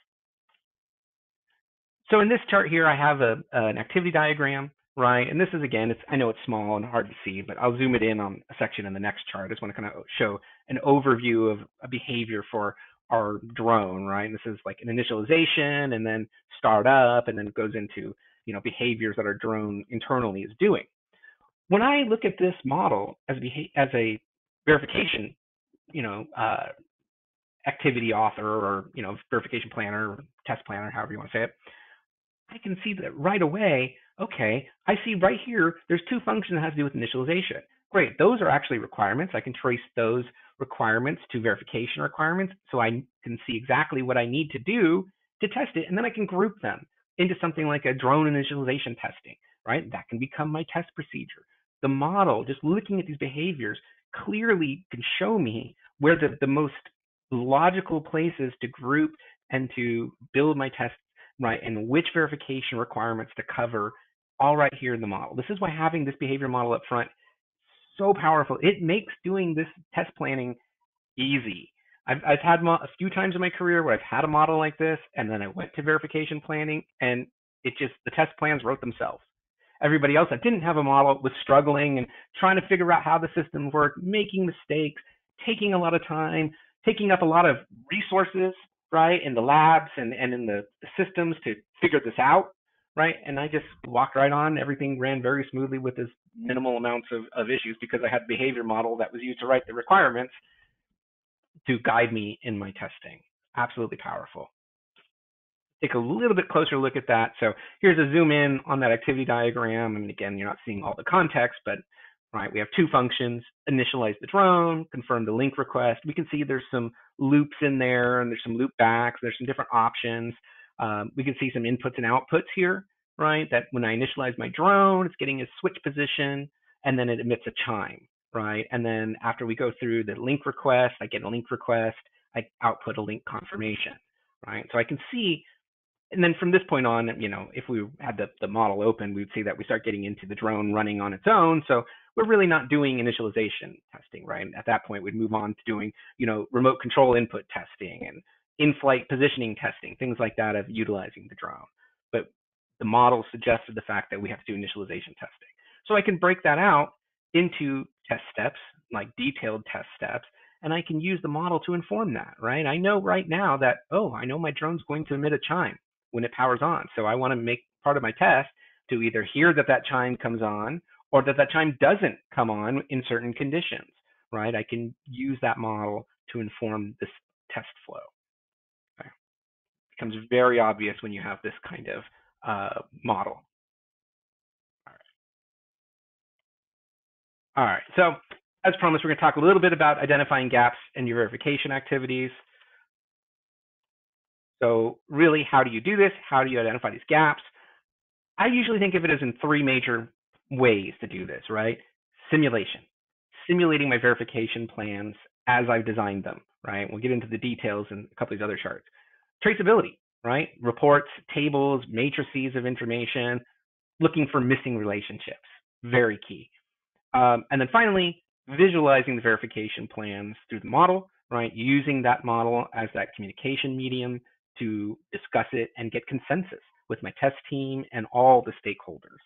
So in this chart here, I have an activity diagram, right? And this is, again, I know it's small and hard to see, but I'll zoom it in on a section in the next chart. I just want to kind of show an overview of a behavior for our drone, right? And this is like an initialization and then start up, and then it goes into, behaviors that our drone internally is doing. When I look at this model as a verification, activity author or, verification planner, or test planner, however you want to say it, I can see that right away. Okay, I see right here, there's two functions that have to do with initialization. Great, those are actually requirements. I can trace those requirements to verification requirements, so I can see exactly what I need to do to test it, and then I can group them into something like a drone initialization testing, right? That can become my test procedure. The model, just looking at these behaviors, clearly can show me where the most logical places to group and to build my tests, right, and which verification requirements to cover, all right here in the model. This is why having this behavior model up front is so powerful. It makes doing this test planning easy. I've had a few times in my career where I've had a model like this, and then I went to verification planning, and the test plans wrote themselves. Everybody else that didn't have a model was struggling and trying to figure out how the system worked, making mistakes, taking a lot of time, taking up a lot of resources, right, in the labs and in the systems to figure this out, right? And I just walked right on. Everything ran very smoothly with as minimal amounts of issues because I had a behavior model that was used to write the requirements to guide me in my testing. Absolutely powerful. Take a little bit closer look at that. So here's a zoom in on that activity diagram. And again, you're not seeing all the context, but right, we have two functions: initialize the drone, confirm the link request. We can see there's some loops in there, and there's some loop backs. There's some different options. We can see some inputs and outputs here, right? That when I initialize my drone, it's getting a switch position, and then it emits a chime, right? And then after we go through the link request, I get a link request, I output a link confirmation, right? So I can see, and then from this point on, if we had the model open, we would see that we start getting into the drone running on its own. So we're really not doing initialization testing, right? At that point, we'd move on to doing, remote control input testing and in-flight positioning testing, things like that of utilizing the drone. But the model suggested the fact that we have to do initialization testing. So I can break that out into test steps, like detailed test steps, and I can use the model to inform that, right? I know right now that, I know my drone's going to emit a chime when it powers on. So I want to make part of my test to either hear that chime comes on or that chime doesn't come on in certain conditions, right? I can use that model to inform this test flow. Okay. It becomes very obvious when you have this kind of model. All right. So as promised, we're going to talk a little bit about identifying gaps in your verification activities. So really, how do you do this? How do you identify these gaps? I usually think of it as in three major ways to do this, right? Simulation, simulating my verification plans as I've designed them, right? We'll get into the details in a couple of these other charts. Traceability, right? Reports, tables, matrices of information, looking for missing relationships, very key. And then finally, visualizing the verification plans through the model, right? Using that model as that communication medium to discuss it and get consensus with my test team and all the stakeholders.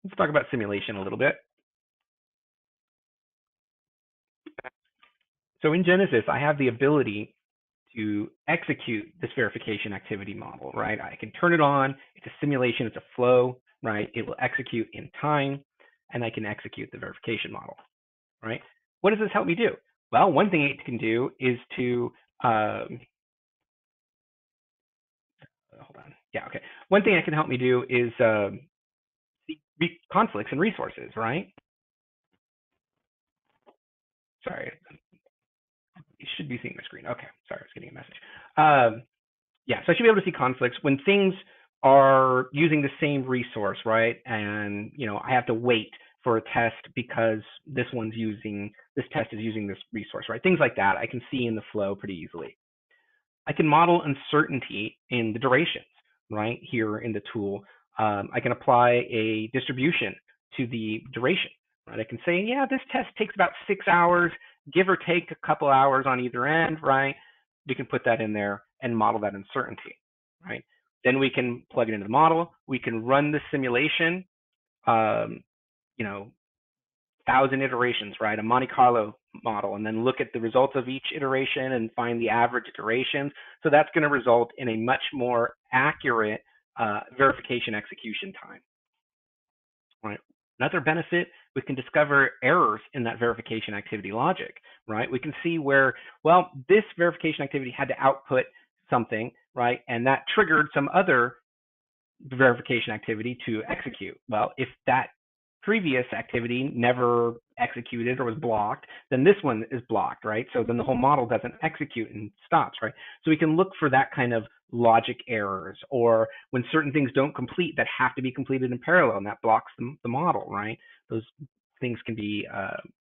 Let's talk about simulation a little bit. So in Genesis, I have the ability to execute this verification activity model, right? I can turn it on. It's a simulation. It's a flow, right? It will execute in time, and I can execute the verification model, right? What does this help me do? Well, one thing it can do is to hold on. Yeah, okay. One thing it can help me do is see conflicts and resources, right? Sorry, you should be seeing my screen. Okay, sorry, I was getting a message. Yeah, so I should be able to see conflicts when things are using the same resource, right? And I have to wait for a test because this test is using this resource, right? Things like that I can see in the flow pretty easily. I can model uncertainty in the durations, right? Here in the tool, I can apply a distribution to the duration, right? I can say, yeah, this test takes about 6 hours, give or take a couple hours on either end, right? We can put that in there and model that uncertainty, right? Then we can plug it into the model. We can run the simulation, um, you know, 1,000 iterations, right? A Monte Carlo model, and then look at the results of each iteration and find the average iterations. So that's going to result in a much more accurate verification execution time, right? Another benefit, we can discover errors in that verification activity logic, right? We can see where, well, this verification activity had to output something, right? And that triggered some other verification activity to execute. Well, if that previous activity never executed or was blocked, then this one is blocked, right? So then the whole model doesn't execute and stops, right? So we can look for that kind of logic errors, or when certain things don't complete that have to be completed in parallel and that blocks the model, right? Those things can be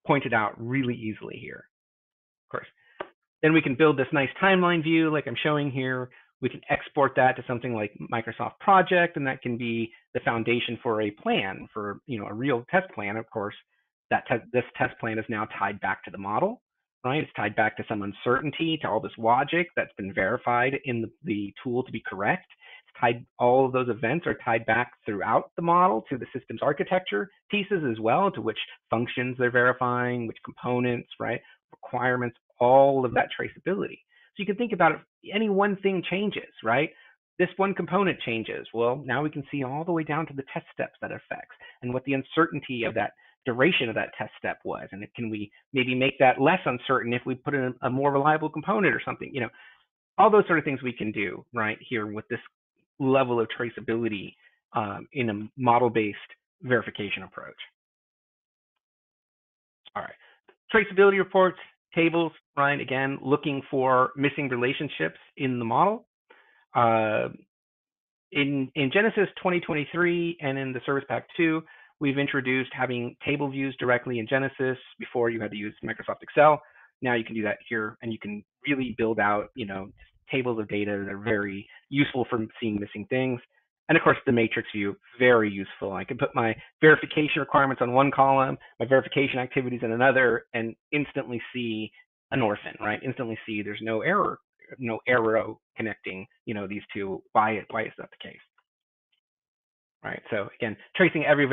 pointed out really easily here, of course. Then we can build this nice timeline view like I'm showing here. We can export that to something like Microsoft Project, and that can be the foundation for a plan, for a real test plan. Of course, this test plan is now tied back to the model, right? It's tied back to some uncertainty, to all this logic that's been verified in the tool to be correct. It's tied, all of those events are tied back throughout the model to the systems architecture pieces as well, to which functions they're verifying, which components, right? Requirements, all of that traceability. So you can think about it, any one thing changes, right? This one component changes. Well, now we can see all the way down to the test steps that it affects and what the uncertainty of that duration of that test step was. And can we maybe make that less uncertain if we put in a more reliable component or something? All those sort of things we can do right here with this level of traceability in a model-based verification approach. All right. Traceability reports, tables, right? Again, looking for missing relationships in the model. In GENESYS 2023 and in the Service Pack 2, we've introduced having table views directly in GENESYS. Before, you had to use Microsoft Excel. Now you can do that here, and you can really build out, tables of data that are very useful for seeing missing things. And of course, the matrix view, very useful. I can put my verification requirements on one column, my verification activities in another, and instantly see an orphan, right? Instantly see there's no error, no arrow connecting, these two. Why is that the case? Right. So again, tracing every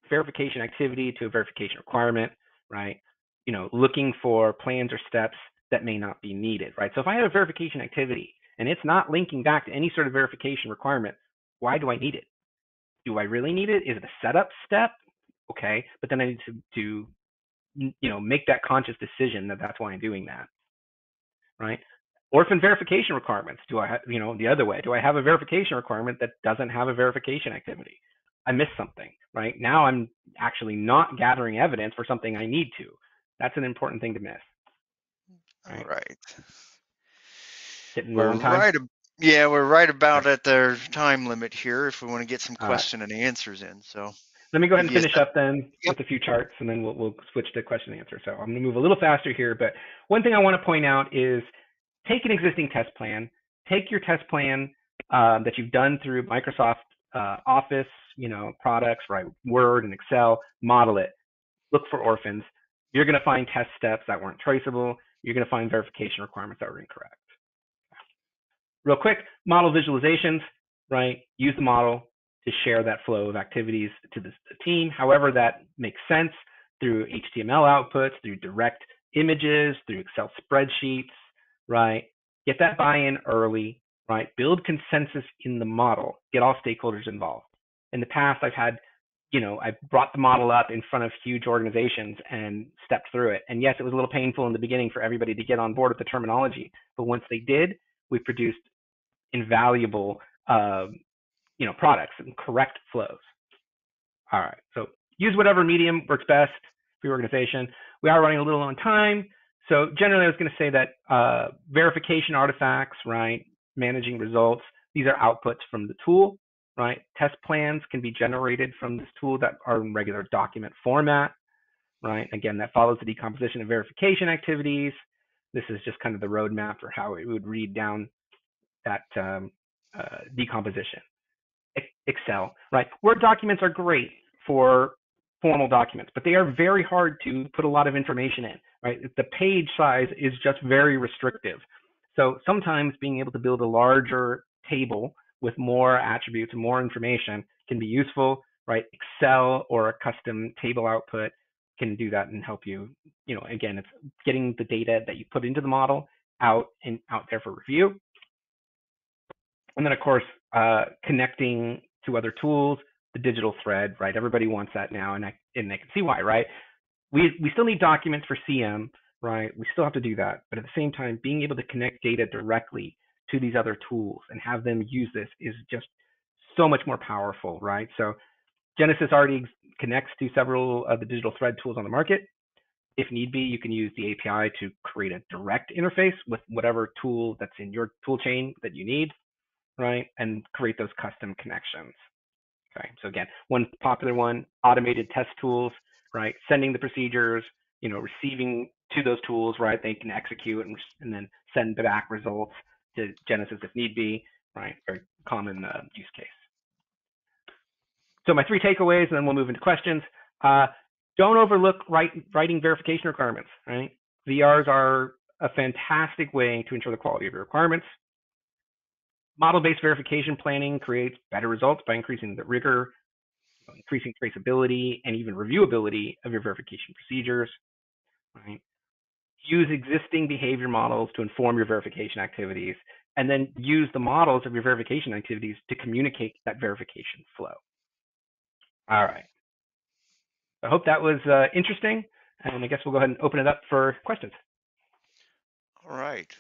verification activity to a verification requirement, right? Looking for plans or steps that may not be needed, right? So if I have a verification activity and it's not linking back to any sort of verification requirement, why do I need it? Do I really need it? Is it a setup step? Okay, but then I need to make that conscious decision that that's why I'm doing that, right? Orphan verification requirements. Do I have, the other way? Do I have a verification requirement that doesn't have a verification activity? I missed something, right? Now I'm actually not gathering evidence for something I need to. That's an important thing to miss. All Right. right. Getting low on time. Yeah, we're right about Right. at their time limit here if we want to get some All right. question and answers in. So Let me go ahead give and you a finish sec. up then Yep. with a few charts, and then we'll switch to question and answer. So I'm going to move a little faster here, but one thing I want to point out is take an existing test plan, take your test plan that you've done through Microsoft Office, products, right? Word and Excel, model it, look for orphans. You're going to find test steps that weren't traceable. You're going to find verification requirements that were incorrect. Real quick, model visualizations, right? Use the model to share that flow of activities to the team, however that makes sense, through HTML outputs, through direct images, through Excel spreadsheets, right? Get that buy-in early, right? Build consensus in the model. Get all stakeholders involved. In the past, I've had I brought the model up in front of huge organizations and stepped through it. And yes, it was a little painful in the beginning for everybody to get on board with the terminology, but once they did, we produced invaluable, products and correct flows. All right, so use whatever medium works best for your organization. We are running a little on time, so generally I was going to say that verification artifacts, right, managing results, these are outputs from the tool, right? Test plans can be generated from this tool that are in regular document format, right? Again, that follows the decomposition of verification activities. This is just kind of the roadmap for how it would read down that decomposition. Excel, right? Word documents are great for formal documents, but they are very hard to put a lot of information in, right? The page size is just very restrictive. So sometimes being able to build a larger table with more attributes and more information can be useful, right? Excel or a custom table output can do that and help you. Again, it's getting the data that you put into the model out there for review. And then, of course, connecting to other tools, the digital thread, right? Everybody wants that now, and they can see why, right? We still need documents for CM, right? We still have to do that, but at the same time, being able to connect data directly to these other tools and have them use this is just so much more powerful, right? So GENESYS already connects to several of the digital thread tools on the market. If need be, you can use the API to create a direct interface with whatever tool that's in your tool chain that you need, right? And create those custom connections. Okay, so again, one popular one, automated test tools, right? Sending the procedures, receiving to those tools, right? They can execute and then send back results to GENESYS if need be, right? Very common use case. So my 3 takeaways, and then we'll move into questions. Don't overlook writing verification requirements, right? VRs are a fantastic way to ensure the quality of your requirements. Model-based verification planning creates better results by increasing the rigor, increasing traceability, and even reviewability of your verification procedures. Right? Use existing behavior models to inform your verification activities, and then use the models of your verification activities to communicate that verification flow. All right. I hope that was interesting, and I guess we'll go ahead and open it up for questions. All right.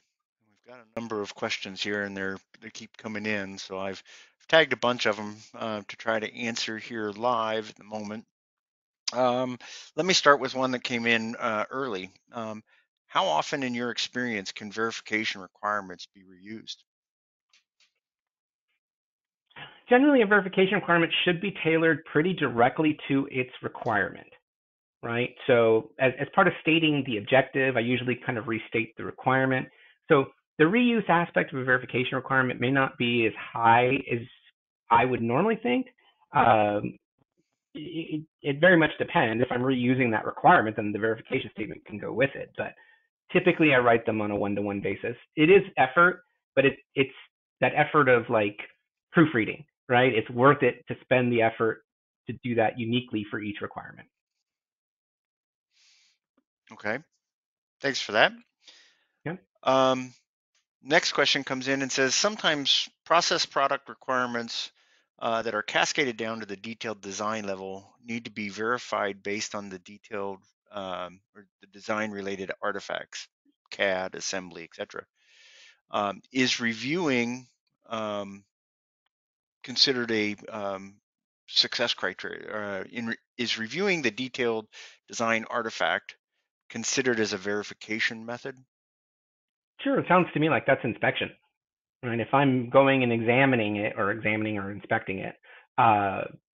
We've got a number of questions here, and they keep coming in. So I've tagged a bunch of them to try to answer here live at the moment. Let me start with one that came in early. How often, in your experience, can verification requirements be reused? Generally, a verification requirement should be tailored pretty directly to its requirement, right? So as part of stating the objective, I usually kind of restate the requirement. So the reuse aspect of a verification requirement may not be as high as I would normally think. It very much depends. If I'm reusing that requirement, then the verification statement can go with it. But typically, I write them on a one-to-one basis. It is effort, but it's that effort of like proofreading, right? It's worth it to spend the effort to do that uniquely for each requirement. Okay, thanks for that. Yeah. Next question comes in and says, sometimes process product requirements that are cascaded down to the detailed design level need to be verified based on the detailed or the design related artifacts, CAD, assembly, etc. Is reviewing considered a success criteria? Is reviewing the detailed design artifact considered as a verification method? Sure, it sounds to me like that's inspection. Right? If I'm going and examining it or inspecting it,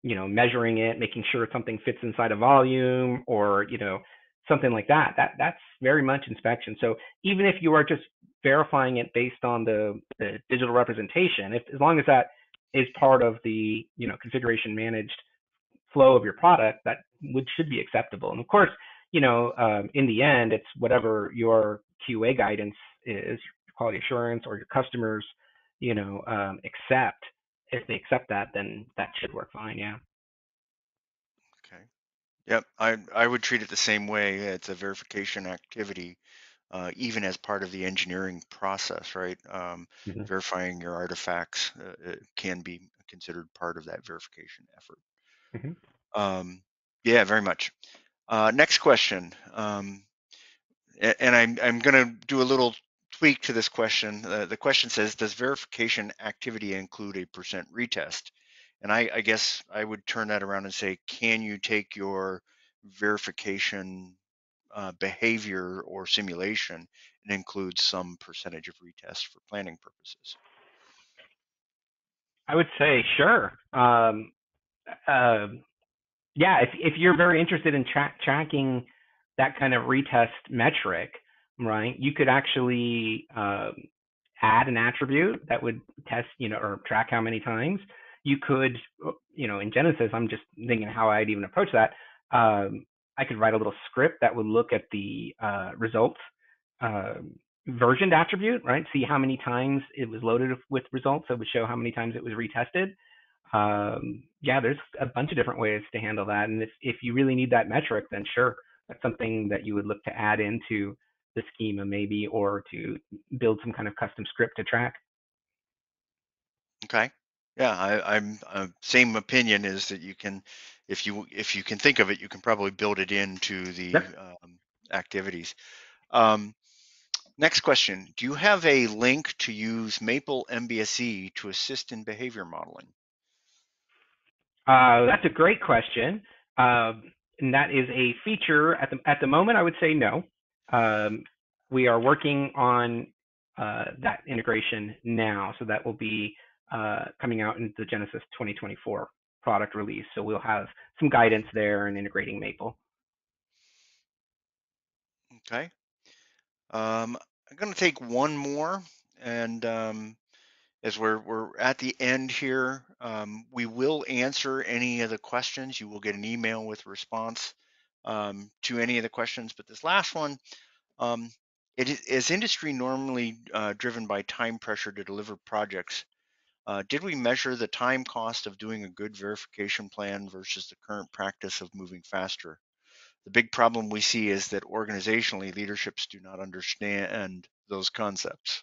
measuring it, making sure something fits inside a volume or, something like that, that's very much inspection. So even if you are just verifying it based on the digital representation, as long as that is part of the, configuration managed flow of your product, that should be acceptable. And of course, in the end, it's whatever your QA guidance is, quality assurance, or your customers, accept. If they accept that, then that should work fine. Yeah. Okay. Yep, I would treat it the same way. It's a verification activity, even as part of the engineering process, right? Mm-hmm. Verifying your artifacts can be considered part of that verification effort. Mm-hmm. Yeah, very much. Next question. And I'm going to do a little tweak to this question. The question says, does verification activity include a percent retest? And I guess I would turn that around and say, can you take your verification behavior or simulation and include some percentage of retest for planning purposes? I would say sure. Uh, yeah, if you're very interested in tracking that kind of retest metric, right, you could actually add an attribute that would test, or track how many times. You could, in GENESYS, I'm just thinking how I'd even approach that. I could write a little script that would look at the results uh, versioned attribute, right? See how many times it was loaded with results. So it would show how many times it was retested. Yeah, there's a bunch of different ways to handle that. And if you really need that metric, then sure, that's something that you would look to add into the schema maybe, or to build some kind of custom script to track. Okay. Yeah, I'm same opinion is that you can, if you can think of it, you can probably build it into the Yep. activities. Um, Next question. Do you have a link to use Maple MBSE to assist in behavior modeling? That's a great question. And that is a feature at the moment. I would say no. Um, we are working on that integration now, so that will be coming out in the GENESYS 2024 product release. So we'll have some guidance there in integrating Maple. Okay. I'm going to take one more, and as we're at the end here, we will answer any of the questions. You will get an email with response to any of the questions. But this last one, um, is industry normally driven by time pressure to deliver projects? Did we measure the time cost of doing a good verification plan versus the current practice of moving faster? The big problem we see is that organizationally, leaderships do not understand those concepts.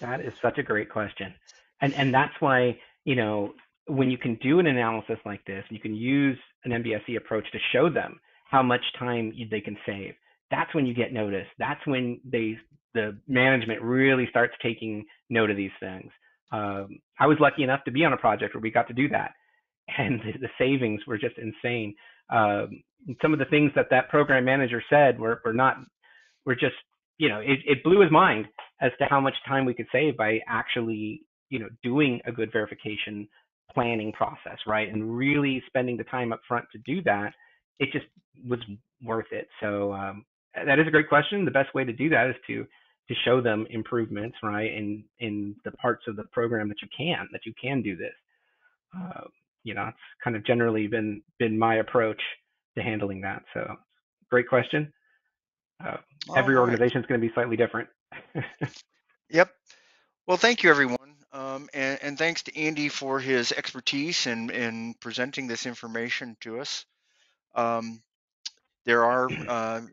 That is such a great question. And that's why, when you can do an analysis like this, you can use an MBSE approach to show them how much time they can save. That's when you get noticed. That's when the management really starts taking note of these things. I was lucky enough to be on a project where we got to do that, and the savings were just insane. Some of the things that program manager said were not were just, it blew his mind as to how much time we could save by actually, doing a good verification planning process, right? And really spending the time up front to do that. It just was worth it. So that is a great question. The best way to do that is to show them improvements, right, in the parts of the program that you can do this. Uh, it's kind of generally been my approach to handling that. So great question. Uh, All every right. organization is going to be slightly different. Yep. Well, thank you, everyone. And thanks to Andy for his expertise in presenting this information to us. Um, there are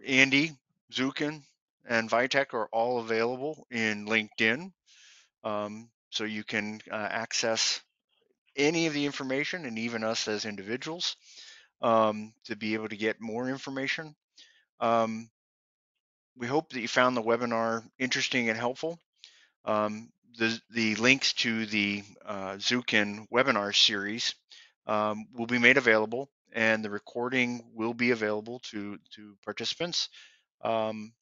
Andy, Zukin, and Vitek are all available in LinkedIn. So you can access any of the information and even us as individuals to be able to get more information. Um, we hope that you found the webinar interesting and helpful. The links to the Zukin webinar series will be made available, and the recording will be available to participants. Um,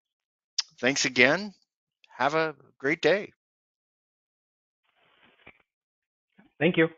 Thanks again. Have a great day. Thank you.